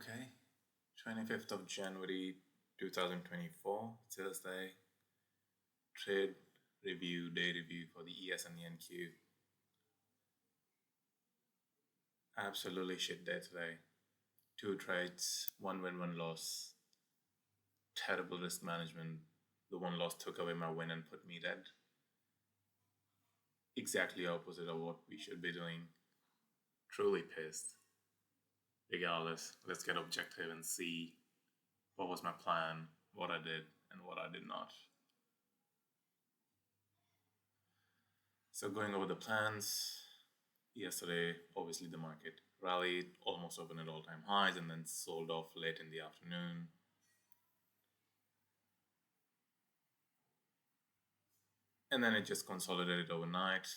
Okay, 25th of January 2024, Thursday, trade review, day review for the ES and the NQ. Absolutely shit day today. Two trades, one win, one loss. Terrible risk management. The one loss took away my win and put me dead. Exactly opposite of what we should be doing. Truly pissed. Regardless, let's get objective and see what was my plan, what I did, and what I did not. So going over the plans, yesterday, obviously the market rallied, almost opened at all-time highs, and then sold off late in the afternoon. And then it just consolidated overnight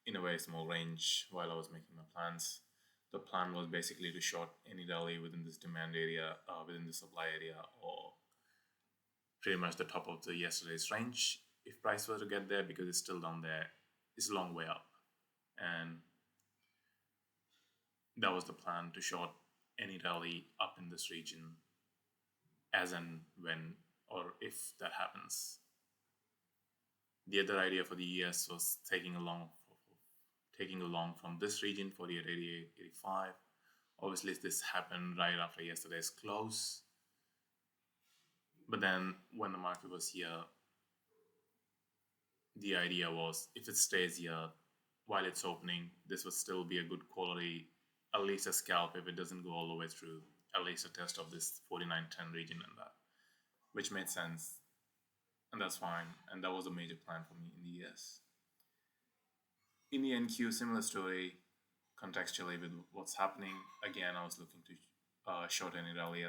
in a very small range while I was making my plans. The plan was basically to short any rally within this demand area, within the supply area, or pretty much the top of the yesterday's range. If price were to get there, because it's still down there, it's a long way up. And that was the plan, to short any rally up in this region as and when or if that happens. The other idea for the ES was taking along from this region, 48, 85. Obviously, this happened right after yesterday's close. But then when the market was here, the idea was if it stays here while it's opening, this would still be a good quality, at least a scalp if it doesn't go all the way through, at least a test of this 49.10 region and that, which made sense. And that's fine. And that was a major plan for me in the ES. In the NQ, similar story, contextually with what's happening. Again, I was looking to short any rally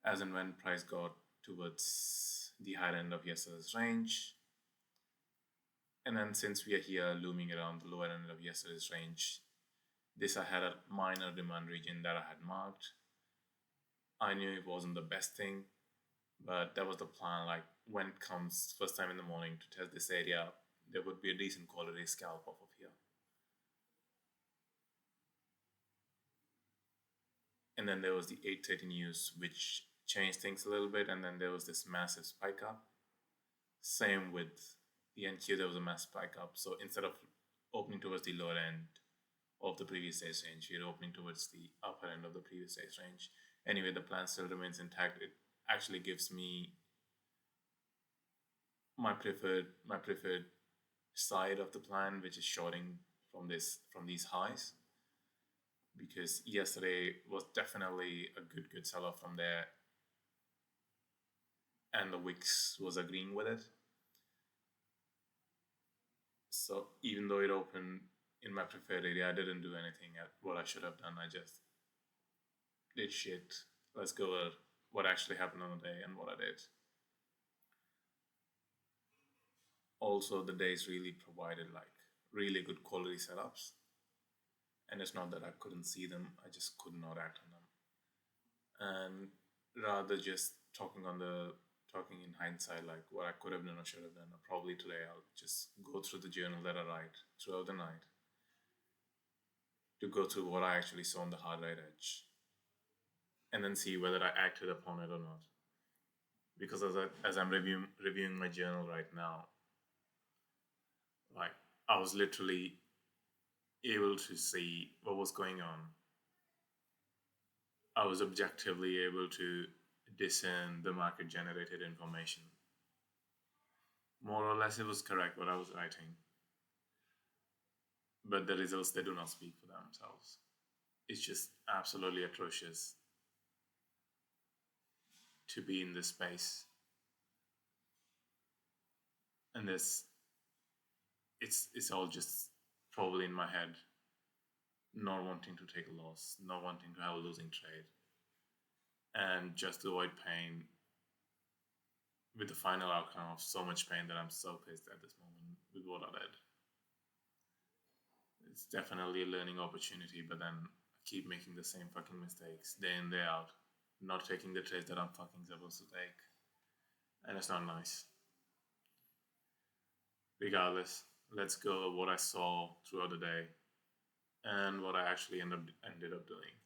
as and when price got towards the higher end of yesterday's range. And then since we are here looming around the lower end of yesterday's range, this I had a minor demand region that I had marked. I knew it wasn't the best thing, but that was the plan. Like when it comes first time in the morning to test this area, there would be a decent quality scalp off of here. And then there was the 8:30 news, which changed things a little bit, and then there was this massive spike up. Same with the NQ, there was a massive spike up. So instead of opening towards the lower end of the previous day's range, we're opening towards the upper end of the previous day's range. Anyway, the plan still remains intact. It actually gives me my preferred side of the plan, which is shorting from these highs, because yesterday was definitely a good sell-off from there, and the wix was agreeing with it. So even though it opened in my preferred area, I didn't do anything at what I should have done. I just did shit. Let's go over what actually happened on the day and what I did. Also, the days really provided like really good quality setups, and it's not that I couldn't see them, I just could not act on them. And rather just talking in hindsight, like what I could have done or should have done, probably today I'll just go through the journal that I write throughout the night to go through what I actually saw on the hard right edge, and then see whether I acted upon it or not. Because as I'm reviewing my journal right now, like I was literally able to see what was going on. I was objectively able to discern the market generated information. More or less, it was correct what I was writing. But the results, they do not speak for themselves. It's just absolutely atrocious to be in this space. And it's all just probably in my head, not wanting to take a loss, not wanting to have a losing trade, and just to avoid pain, with the final outcome of so much pain that I'm so pissed at this moment with what I did. It's definitely a learning opportunity, but then I keep making the same fucking mistakes day in, day out, not taking the trades that I'm fucking supposed to take. And it's not nice. Regardless, let's go over what I saw throughout the day and what I actually ended up doing.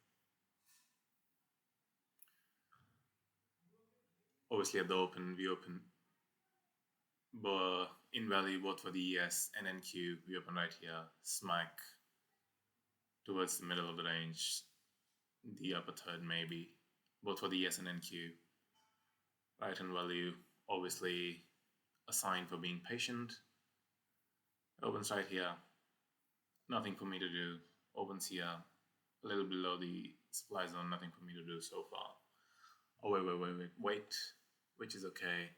Obviously, at the open, we open in value both for the ES and NQ. We open right here, smack towards the middle of the range, the upper third maybe, both for the ES and NQ. Right hand value, obviously a sign for being patient. Opens right here, nothing for me to do. Opens here, a little below the supply zone, nothing for me to do so far. Oh, wait, which is okay.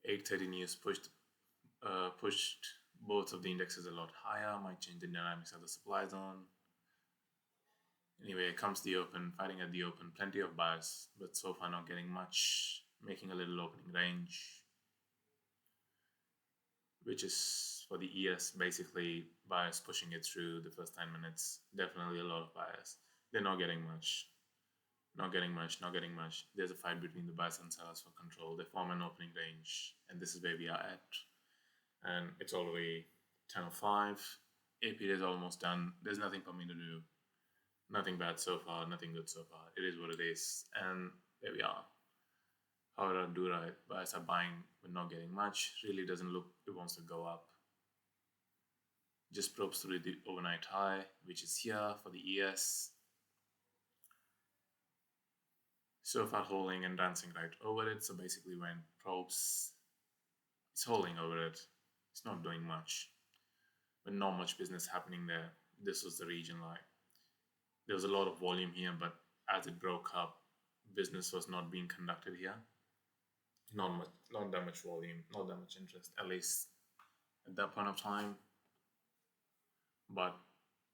8:30 news pushed both of the indexes a lot higher, might change the dynamics of the supply zone. Anyway, comes the open, fighting at the open, plenty of buyers, but so far not getting much, making a little opening range, which is for the ES, basically buyers pushing it through the first 10 minutes. Definitely a lot of buyers. They're not getting much. Not getting much. There's a fight between the buyers and sellers for control. They form an opening range, and this is where we are at. And it's already 10:05. APD is almost done. There's nothing for me to do. Nothing bad so far, nothing good so far. It is what it is. And there we are. How did I do right? Buyers are buying but not getting much. Really doesn't look it wants to go up. Just probes through the overnight high, which is here for the ES. So far holding and dancing right over it. So basically when probes, it's holding over it. It's not doing much. But not much business happening there. This was the region like. There was a lot of volume here, but as it broke up, business was not being conducted here. Not that much volume, not that much interest, at least at that point of time. But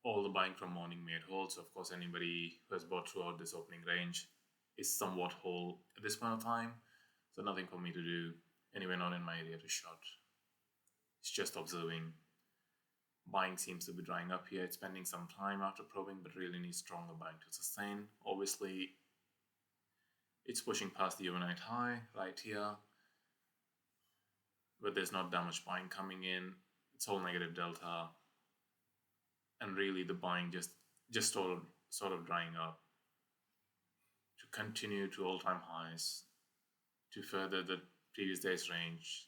all the buying from morning made whole. So of course, anybody who has bought throughout this opening range is somewhat whole at this point of time. So nothing for me to do. Anyway, not in my area to short. It's just observing. Buying seems to be drying up here. It's spending some time after probing, but really needs stronger buying to sustain. Obviously, it's pushing past the overnight high right here, but there's not that much buying coming in. It's all negative delta, and really the buying just sort of drying up. To continue to all-time highs, to further the previous day's range,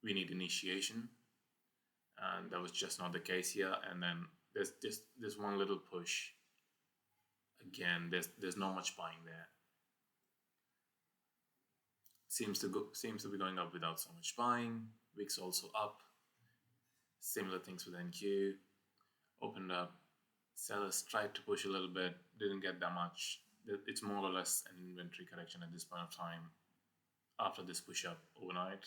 we need initiation, and that was just not the case here. And then there's one little push. Again, there's not much buying there. Seems to be going up without so much buying. Wix also up. Similar things with NQ. Opened up. Sellers tried to push a little bit, didn't get that much. It's more or less an inventory correction at this point of time after this push up overnight.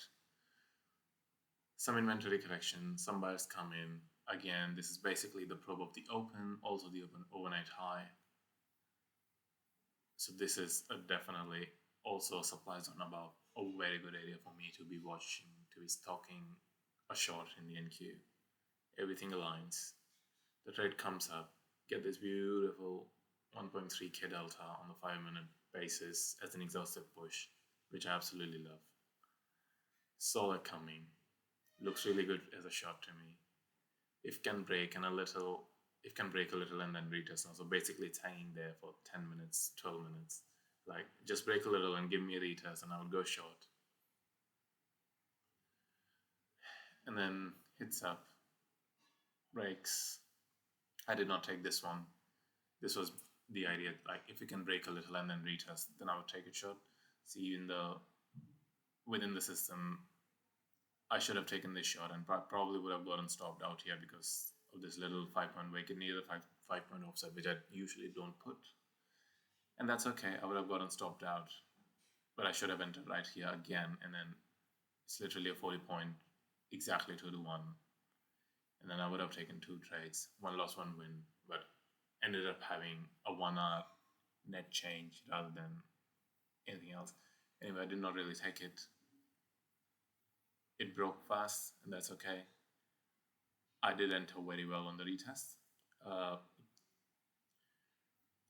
Some inventory correction, some buyers come in. Again, this is basically the probe of the open, also the open overnight high. So this is definitely also a supply zone above, a very good area for me to be watching, to be stalking a short in the NQ. Everything aligns. The trade comes up, get this beautiful 1.3k delta on the 5-minute basis as an exhaustive push, which I absolutely love. Saw it coming. Looks really good as a shot to me. If can break a little and then retest now. So basically it's hanging there for 10 minutes, 12 minutes. Like just break a little and give me a retest and I would go short. And then hits up, breaks. I did not take this one. This was the idea, like if you can break a little and then retest, then I would take a shot. See within the system, I should have taken this shot and probably would have gotten stopped out here because of this little 5-point wicket near the 5-point offset, which I usually don't put. And that's okay, I would have gotten stopped out. But I should have entered right here again, and then it's literally a 40-point, exactly 2-1. And then I would have taken 2 trades, 1 loss, 1 win, but ended up having a 1 hour net change rather than anything else. Anyway, I did not really take it. It broke fast, and that's okay. I did enter very well on the retest.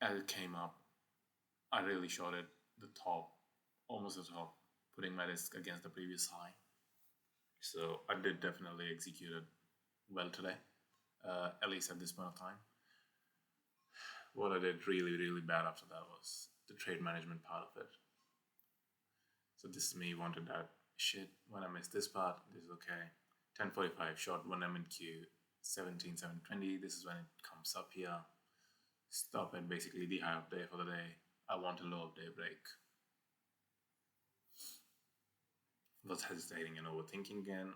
As it came up, I really shorted the top, almost the top, putting my risk against the previous high. So I did definitely execute it well today, at least at this point of time. What I did really, really bad after that was the trade management part of it. So this is me wanted that shit. When I miss this part, this is okay. 10:45 short 1M in Q, 17,720. This is when it comes up here. Stop at basically the high of day for the day. I want a low of day break. Was hesitating and overthinking again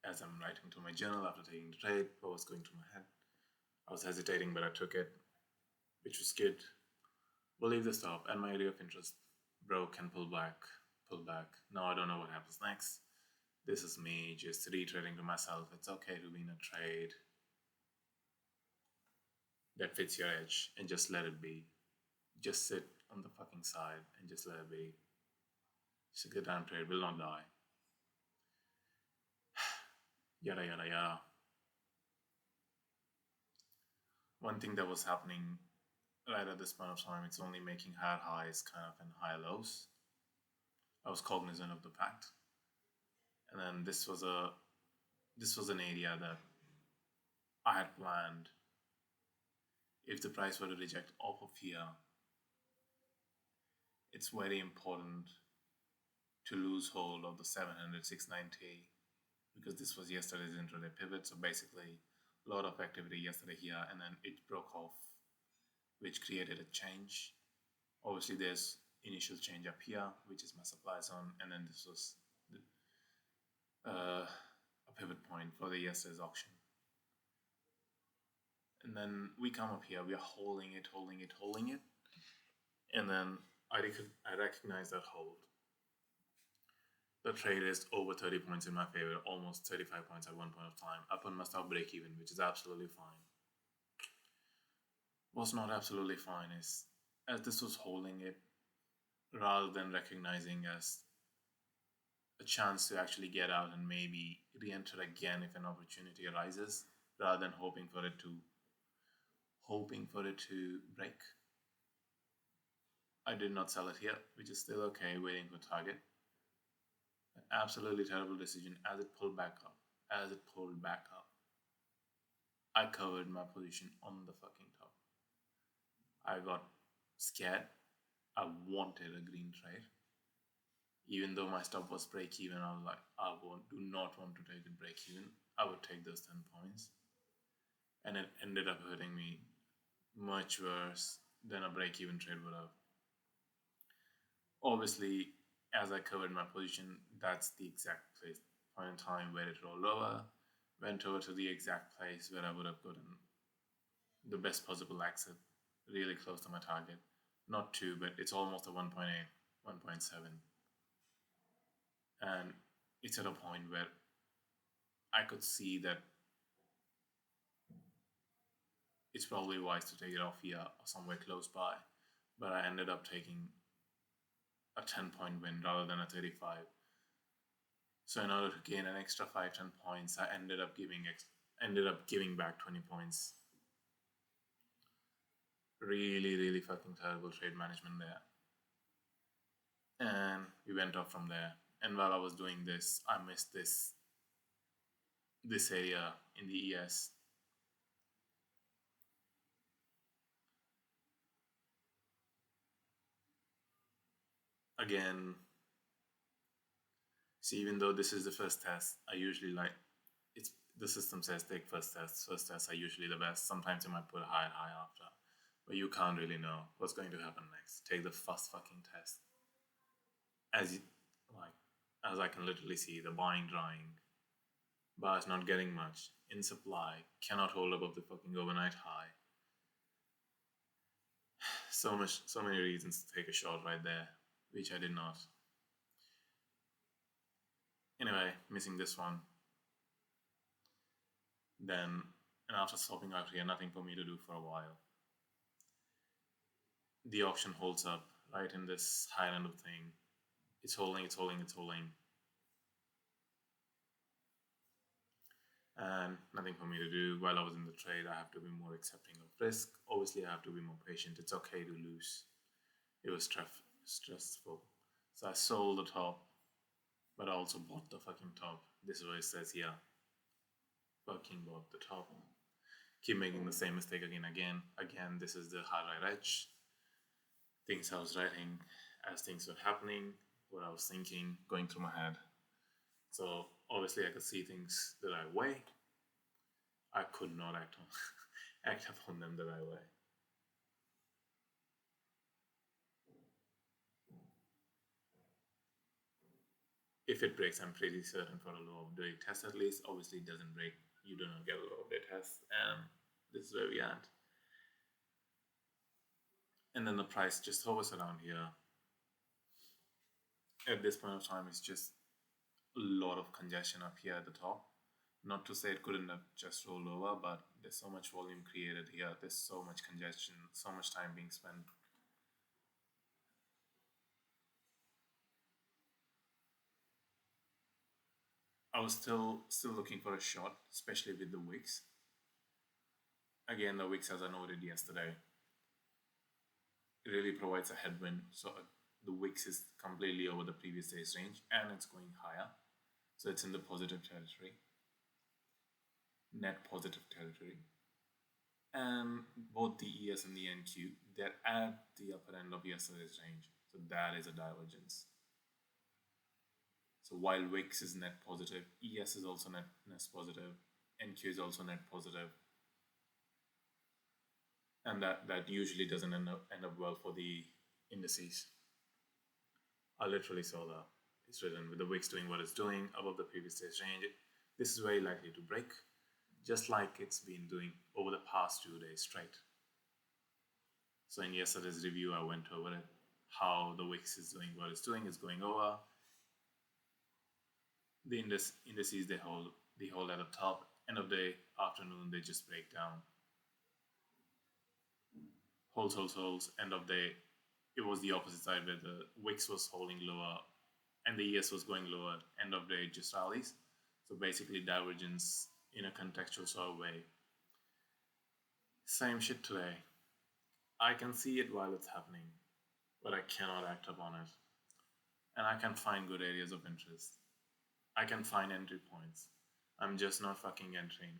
as I'm writing to my journal after taking the trade. What was going through my head? I was hesitating, but I took it, which was good. We'll leave the stop and my area of interest broke and pull back. Now I don't know what happens next. This is me just reiterating to myself, it's okay to be in a trade that fits your edge and just let it be. Just sit on the fucking side and just let it be. It's a good damn trade, will not die. Yada yada yada. One thing that was happening right at this point of time, it's only making higher highs kind of and higher lows. I was cognizant of the fact. And then this was an area that I had planned. If the price were to reject off of here, it's very important to lose hold of the 700, 690 because this was yesterday's intraday pivot. So basically, a lot of activity yesterday here, and then it broke off, which created a change. Obviously, there's initial change up here, which is my supply zone, and then this was a pivot point for the yesterday's auction. And then we come up here, we are holding it, and then I recognize that hold. The trade is over 30 points in my favor, almost 35 points at one point of time. I put my stop break even, which is absolutely fine. What's not absolutely fine is, as this was holding it, rather than recognizing as a chance to actually get out and maybe re-enter again if an opportunity arises, rather than hoping for it to break. I did not sell it here, which is still okay, waiting for target. An absolutely terrible decision as it pulled back up. I covered my position on the fucking top. I got scared. I wanted a green trade. Even though my stop was break even, I was like, do not want to take it break even. I would take those 10 points. And it ended up hurting me much worse than a break even trade would have. Obviously, as I covered my position, that's the exact point in time where it rolled over, went over to the exact place where I would have gotten the best possible exit, really close to my target. Not 2, but it's almost a 1.8, 1.7. And it's at a point where I could see that it's probably wise to take it off here or somewhere close by, but I ended up taking a 10-point win rather than a 35. So in order to gain an extra 5-10 points, I ended up giving back 20 points. Really, really fucking terrible trade management there. And we went off from there. And while I was doing this, I missed this area in the ES. Again, see, even though this is the first test, I usually the system says take first tests. First tests are usually the best. Sometimes you might put a high after, but you can't really know what's going to happen next. Take the first fucking test. As I can literally see, the buying drying, buyers not getting much, in supply, cannot hold above the fucking overnight high. So many reasons to take a shot right there, which I did not. Anyway, missing this one. Then, and after stopping out here, nothing for me to do for a while. The auction holds up right in this high end of thing. It's holding. And nothing for me to do. While I was in the trade, I have to be more accepting of risk. Obviously, I have to be more patient. It's okay to lose. It was stressful. So I sold the top, but I also bought the fucking top. This is what it says here. Fucking bought the top. Keep making the same mistake again. Again, this is the hard right edge. things I was writing, as things were happening, what I was thinking, going through my head. So obviously, I could see things that I weigh. I could not act on act upon them that I weigh. If it breaks, I'm pretty certain for a low of day test at least. Obviously, it doesn't break. You do not get a low of day test, and this is where we at. And then the price just hovers around here. At this point of time, it's just a lot of congestion up here at the top. Not to say it couldn't have just rolled over, but there's so much volume created here. There's so much congestion, so much time being spent. I was still looking for a shot, especially with the wicks. Again, the wicks, as I noted yesterday, it really provides a headwind. So the wicks is completely over the previous day's range, and it's going higher. So it's in the positive territory, net positive territory. And both the ES and the NQ, they're at the upper end of yesterday's range. So that is a divergence. So while Wix is net positive, ES is also net positive, NQ is also net positive, and that usually doesn't end up well for the indices. I literally saw that. It's written with the Wix doing what it's doing above the previous day's range. This is very likely to break, just like it's been doing over the past 2 days straight. So in yesterday's review, I went over it, how the Wix is doing what it's doing, is going over. The indices they hold at the top. End of day, afternoon, they just break down. Holds. End of day, it was the opposite side where the Wix was holding lower and the ES was going lower. End of day, just rallies. So basically, divergence in a contextual sort of way. Same shit today. I can see it while it's happening, but I cannot act upon it. And I can find good areas of interest. I can find entry points. I'm just not fucking entering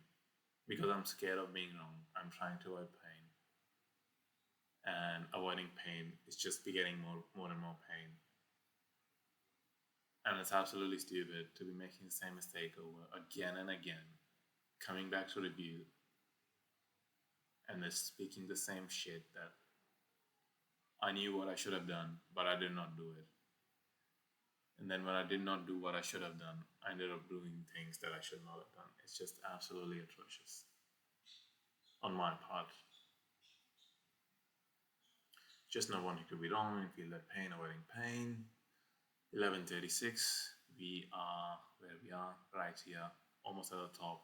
because I'm scared of being wrong. I'm trying to avoid pain. And avoiding pain is just begetting more and more pain. And it's absolutely stupid to be making the same mistake over again and again, coming back to review, and then speaking the same shit that I knew what I should have done, but I did not do it. And then when I did not do what I should have done, I ended up doing things that I should not have done. It's just absolutely atrocious on my part. Just not wanting to be wrong and feel that pain, avoiding pain. 11:36, we are where we are, right here, almost at the top.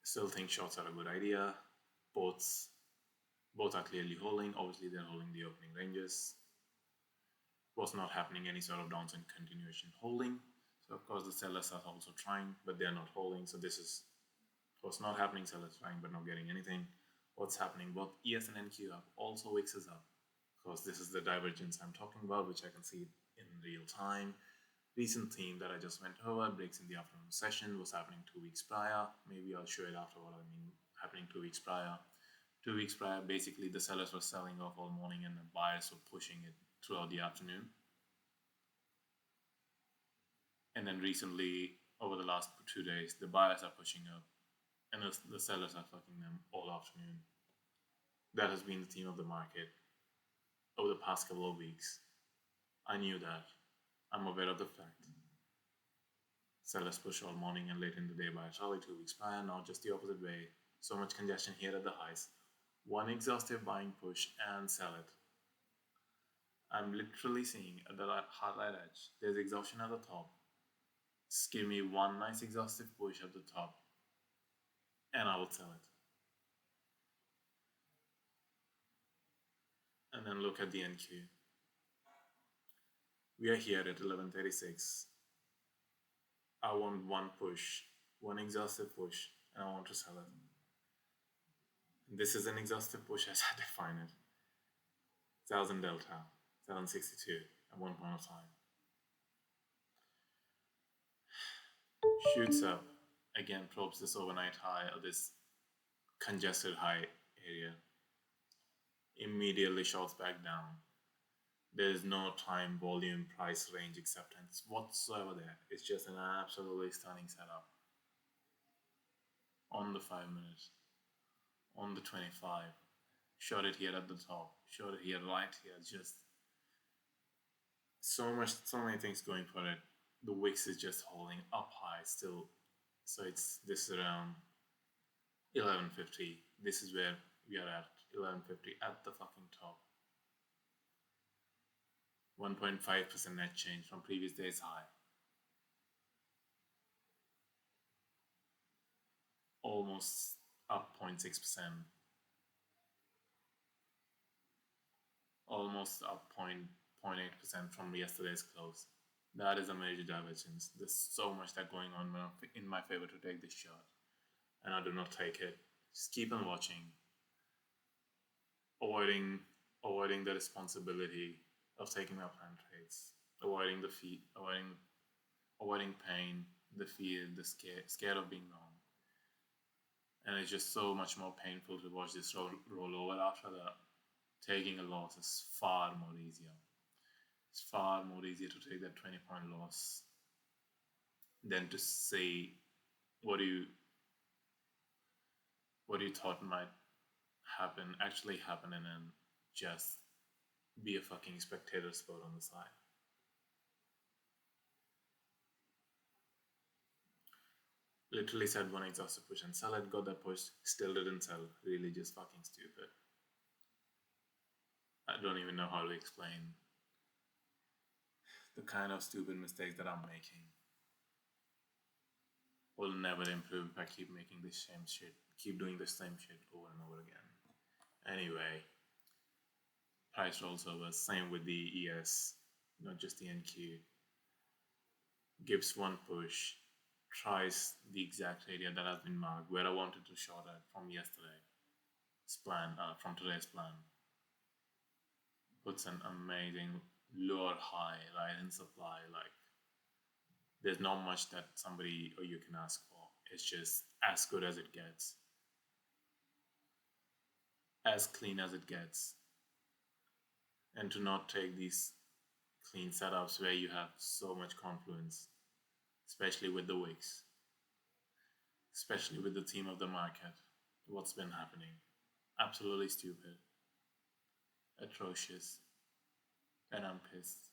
Still think shorts are a good idea. Both are clearly holding. Obviously, they're holding the opening ranges. Was not happening any sort of downside continuation holding. So of course the sellers are also trying, but they're not holding. So this is what's not happening. Sellers trying but not getting anything. What's happening? Both ES and NQ up. Also Wix is up. Of course, this is the divergence I'm talking about, which I can see in real time. Recent theme that I just went over, breaks in the afternoon session, was happening 2 weeks prior. Maybe I'll show it after what I mean happening 2 weeks prior. 2 weeks prior, basically the sellers were selling off all morning and the buyers were pushing it throughout the afternoon. And then recently, over the last 2 days, the buyers are pushing up and the sellers are fucking them all afternoon. That has been the theme of the market over the past couple of weeks. I knew that. I'm aware of the fact. Sellers push all morning and late in the day buyers rally 2 weeks prior, now just the opposite way. So much congestion here at the highs. One exhaustive buying push and sell it. I'm literally seeing at the hard right edge, there's exhaustion at the top. Just give me one nice exhaustive push at the top and I will sell it. And then look at the NQ. We are here at 11:36. I want one push, one exhaustive push, and I want to sell it. This is an exhaustive push as I define it. 1000 delta, 762 at one point of time. Shoots up, again probes this overnight high or this congested high area. immediately shoots back down. There's no time, volume, price range acceptance whatsoever there. It's just an absolutely stunning setup on the 5 minutes, on the 25. Shot it here at the top, shot it here, right here. Just so many things going for it. The wicks is just holding up high still. So it's this is around 1150. This is where we are at 1150 at the fucking top. 1.5% net change from previous day's high. Almost up 0.6%. Almost up 0.8% from yesterday's close. That is a major divergence. There's so much that going on in my favor to take this shot, and I do not take it. Just keep on watching, avoiding avoiding the responsibility of taking my plan trades, avoiding the fear, avoiding pain, the fear, the scared of being wrong. And it's just so much more painful to watch this roll over after that. Taking a loss is far more easier. It's far more easier to take that 20-point loss than to say what you thought might happen actually happen and then just be a fucking spectator sport on the side. Literally said one exhaustive push and sell it, got that push, still didn't sell. Really just fucking stupid. I don't even know how to explain the kind of stupid mistakes that I'm making. Will never improve if I keep making this same shit, keep doing the same shit over and over again. Anyway, price rolls over, same with the ES, not just the NQ. Gives one push, tries the exact area that has been marked where I wanted to short at from yesterday's plan, from today's plan. Puts an amazing lower high right in supply. Like, there's not much that somebody or you can ask for. It's just as good as it gets, as clean as it gets. And to not take these clean setups where you have so much confluence, especially with the wicks, especially with the theme of the market, what's been happening. Absolutely stupid, atrocious, and I'm pissed.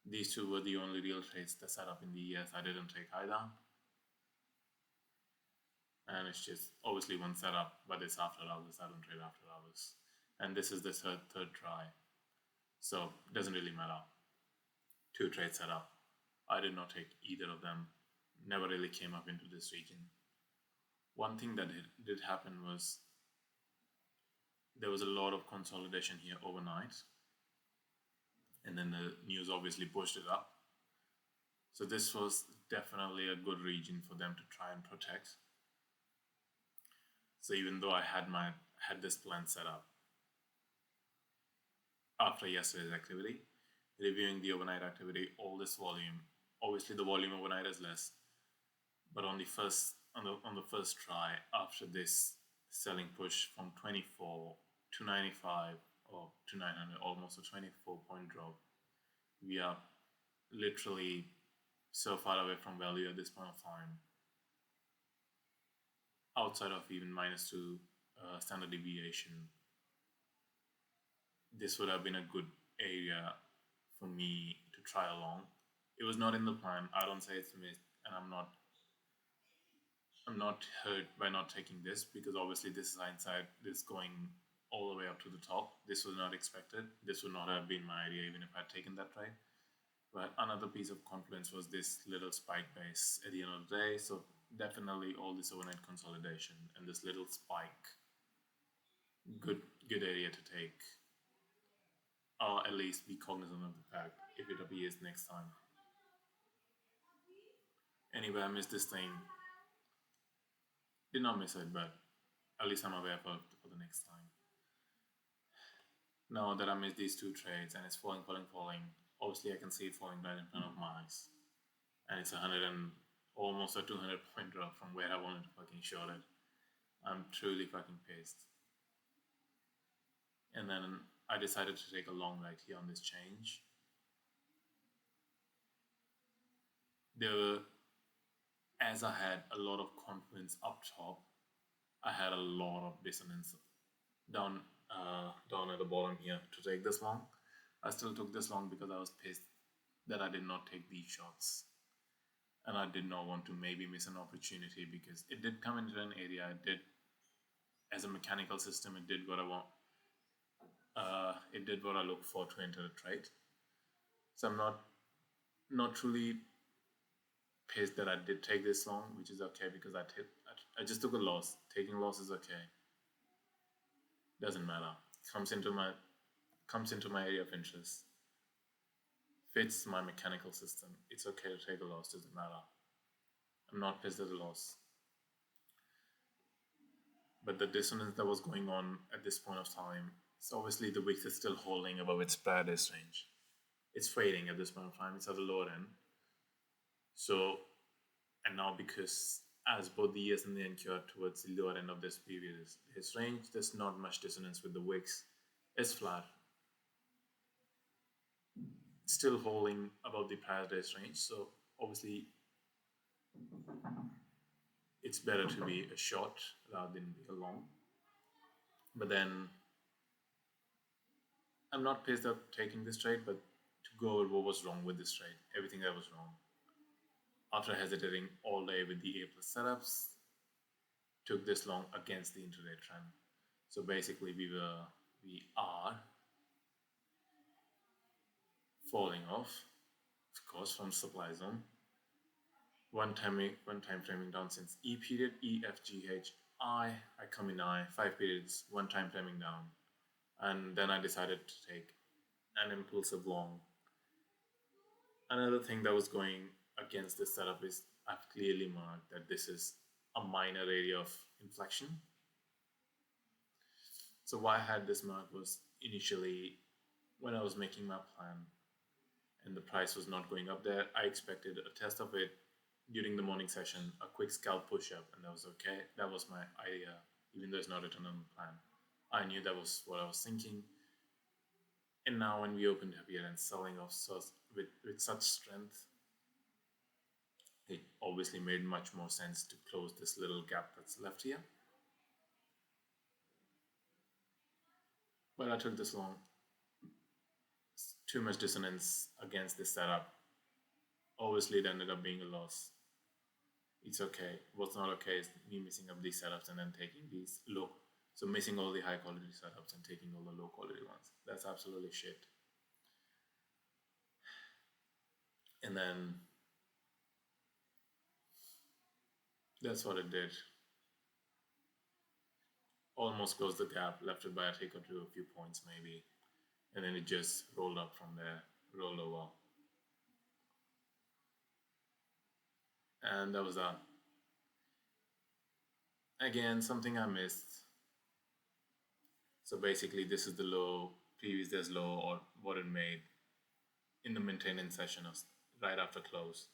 These two were the only real trades that set up in the ES I didn't take either. And it's just obviously one setup, but it's after hours. I don't trade after hours. And this is the third try. So it doesn't really matter. Two trades set up. I did not take either of them. Never really came up into this region. One thing that did happen was there was a lot of consolidation here overnight. And then the news obviously pushed it up. So this was definitely a good region for them to try and protect. So even though I had this plan set up after yesterday's activity, reviewing the overnight activity, all this volume, obviously the volume overnight is less, but on the first try after this selling push from 24 to 95 or to 900, almost a 24-point drop, we are literally so far away from value at this point of time, outside of even -2 standard deviation. This would have been a good area for me to try along. It was not in the plan. I don't say it's missed, and I'm not hurt by not taking this, because obviously this is hindsight. This going all the way up to the top. This was not expected. This would not have been my idea even if I'd taken that trade. But another piece of confluence was this little spike base at the end of the day. So definitely all this overnight consolidation and this little spike, good area to take, or at least be cognizant of the fact if it appears next time. Anyway, I missed this thing. Did not miss it, but at least I'm aware for the next time. Now that I missed these two trades and it's falling, obviously I can see it falling right in front of my eyes. And it's almost a 200-point drop from where I wanted to fucking short it. I'm truly fucking pissed. And then I decided to take a long right here on this change. There, as I had a lot of confidence up top, I had a lot of dissonance down down at the bottom here to take this long. I still took this long because I was pissed that I did not take these shots, and I did not want to maybe miss an opportunity because it did come into an area. It did, as a mechanical system, it did what I want. It did what I looked for to enter the trade. So I'm not truly pissed that I did take this long, which is okay because I just took a loss. Taking loss is okay. Doesn't matter. Comes into my area of interest. Fits my mechanical system. It's okay to take a loss. Doesn't matter. I'm not pissed at the loss. But the dissonance that was going on at this point of time, so obviously the wick is still holding above its prior days range. It's fading at this point of time. It's at the lower end. So, and now because as both the ES and the NQ are towards the lower end of this previous his range, there's not much dissonance with the wicks. It's flat. Still holding above the prior days range. So obviously it's better to be a short rather than be a long. But then I'm not pissed at taking this trade, but to go over what was wrong with this trade, everything that was wrong. After hesitating all day with the A plus setups, took this long against the intraday trend. So basically we are falling off, of course, from supply zone. One time framing down since E period, E, F, G, H, I come in I, 5 periods, one time framing down. And then I decided to take an impulsive long. Another thing that was going against this setup is I've clearly marked that this is a minor area of inflection. So why I had this mark was initially when I was making my plan and the price was not going up there, I expected a test of it during the morning session, a quick scalp push up, and that was okay. That was my idea, even though it's not written on the plan. I knew that was what I was thinking. And now when we opened up here and selling off with such strength, it obviously made much more sense to close this little gap that's left here. But I took this long. Too much dissonance against this setup. Obviously, it ended up being a loss. It's okay. What's not okay is me missing up these setups and then taking these low. So missing all the high quality setups and taking all the low quality ones. That's absolutely shit. And then that's what it did. Almost closed the gap, left it by a tick or two, a few points maybe. And then it just rolled up from there, rolled over. And that was that. Again, something I missed. So basically, this is the low, previous day's low, or what it made in the maintenance session of right after close.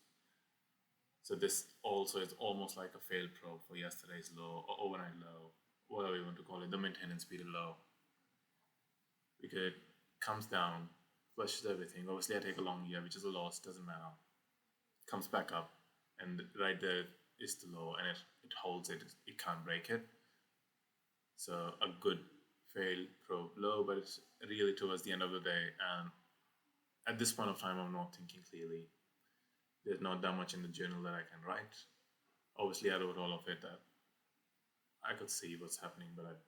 So this also is almost like a failed probe for yesterday's low or overnight low, whatever you want to call it, the maintenance period low. Because it comes down, flushes everything. Obviously, I take a long here, which is a loss, doesn't matter. Comes back up, and right there is the low, and it holds it. It can't break it. So a good failed probe low, but it's really towards the end of the day, and at this point of time, I'm not thinking clearly. There's not that much in the journal that I can write. Obviously, I wrote all of it that I could see what's happening, but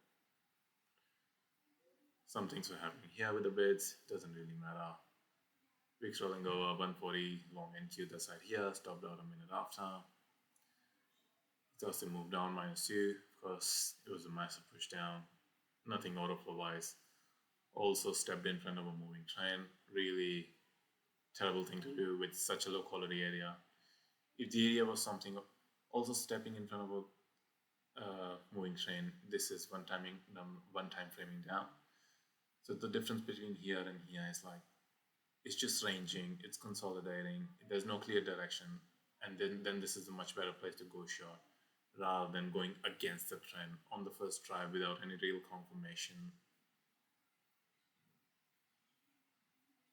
some things were happening here with the bids. Doesn't really matter. Wicks rolling over 140 long NQ that side here, stopped out a minute after. Just moved down -2. Of course, it was a massive push down. Nothing auto flow wise. Also stepped in front of a moving train. Really terrible thing to do with such a low quality area. If the area was something, also stepping in front of a moving train, this is one time framing down. So the difference between here and here is like, it's just ranging, it's consolidating, there's no clear direction, and then this is a much better place to go short rather than going against the trend on the first try without any real confirmation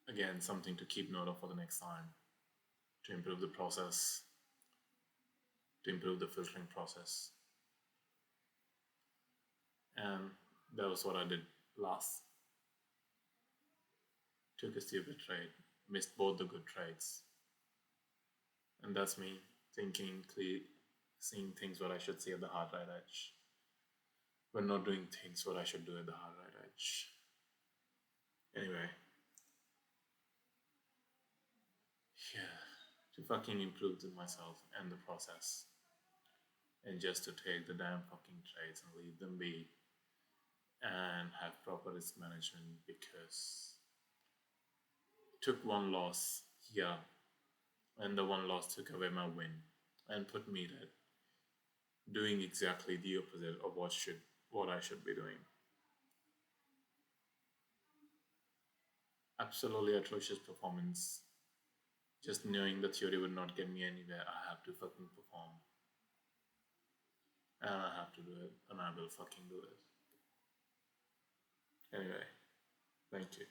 Again, something to keep note of for the next time, to improve the process, to improve the filtering process. And that was what I did last. Took a stupid trade, missed both the good trades. And that's me thinking, seeing things what I should see at the hard right edge, but not doing things what I should do at the hard right edge. Anyway, yeah, to fucking improve myself and the process, and just to take the damn fucking trades and leave them be, and have proper risk management, because took one loss, yeah, and the one loss took away my win and put me at doing exactly the opposite of what I should be doing. Absolutely atrocious performance. Just knowing the theory would not get me anywhere, I have to fucking perform. And I have to do it, and I will fucking do it. Anyway, thank you.